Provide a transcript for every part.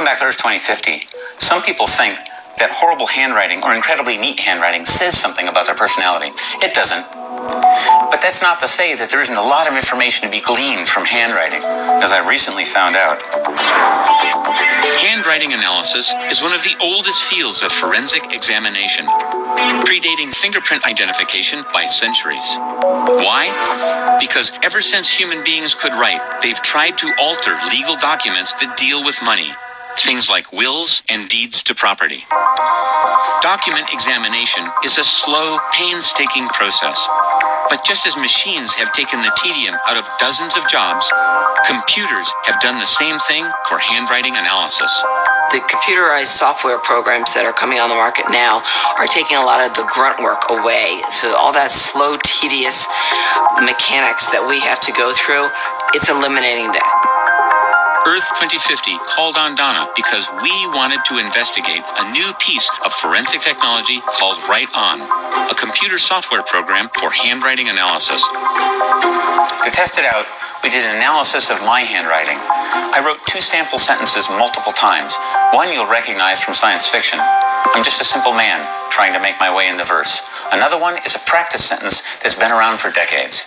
Welcome back to Earth 2050. Some people think that horrible handwriting or incredibly neat handwriting says something about their personality. It doesn't. But that's not to say that there isn't a lot of information to be gleaned from handwriting, as I recently found out. Handwriting analysis is one of the oldest fields of forensic examination, predating fingerprint identification by centuries. Why? Because ever since human beings could write, they've tried to alter legal documents that deal with money. Things like wills and deeds to property. Document examination is a slow, painstaking process. But just as machines have taken the tedium out of dozens of jobs, computers have done the same thing for handwriting analysis. The computerized software programs that are coming on the market now are taking a lot of the grunt work away. So all that slow, tedious mechanics that we have to go through, it's eliminating that. Earth 2050 called on Donna because we wanted to investigate a new piece of forensic technology called WriteOn, a computer software program for handwriting analysis. To test it out, we did an analysis of my handwriting. I wrote 2 sample sentences multiple times. One you'll recognize from science fiction. I'm just a simple man trying to make my way in the verse. Another one is a practice sentence that's been around for decades.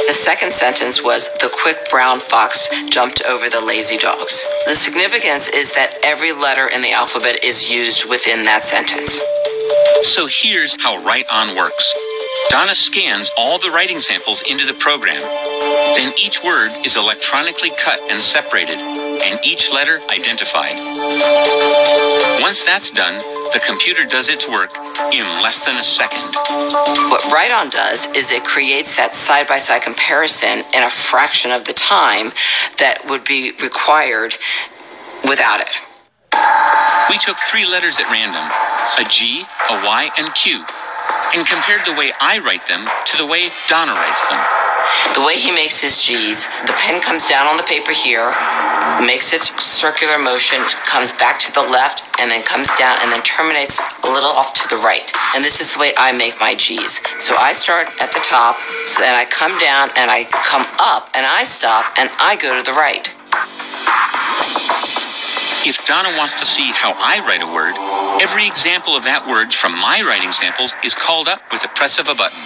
The second sentence was, "The quick brown fox jumped over the lazy dogs." The significance is that every letter in the alphabet is used within that sentence. So here's how WriteOn works. Donna scans all the writing samples into the program. Then each word is electronically cut and separated, and each letter identified. Once that's done, the computer does its work in less than a second. What WriteOn does is it creates that side-by-side comparison in a fraction of the time that would be required without it. We took 3 letters at random, a G, a Y, and Q, and compared the way I write them to the way Donna writes them. The way he makes his G's, the pen comes down on the paper here, makes its circular motion, comes back to the left, and then comes down and then terminates a little off to the right. And this is the way I make my G's. So I start at the top, so then I come down and I come up and I stop and I go to the right. If Donna wants to see how I write a word, every example of that word from my writing samples is called up with the press of a button.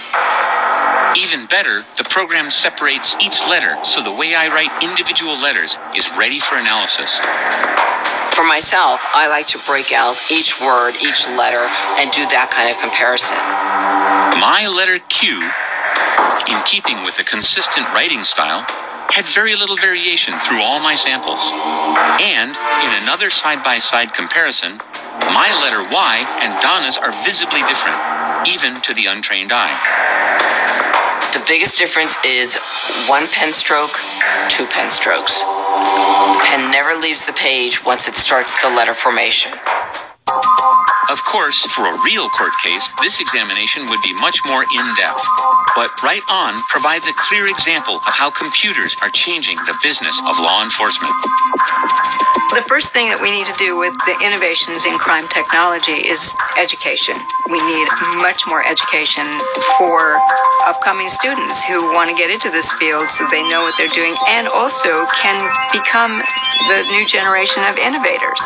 Even better, the program separates each letter so the way I write individual letters is ready for analysis. For myself, I like to break out each word, each letter, and do that kind of comparison. My letter Q, in keeping with a consistent writing style, had very little variation through all my samples. And in another side-by-side comparison, my letter Y and Donna's are visibly different, even to the untrained eye. The biggest difference is 1 pen stroke, 2 pen strokes. Pen never leaves the page once it starts the letter formation. Of course, for a real court case, this examination would be much more in-depth. But WriteOn provides a clear example of how computers are changing the business of law enforcement. The first thing that we need to do with the innovations in crime technology is education. We need much more education for upcoming students who want to get into this field so they know what they're doing and also can become the new generation of innovators.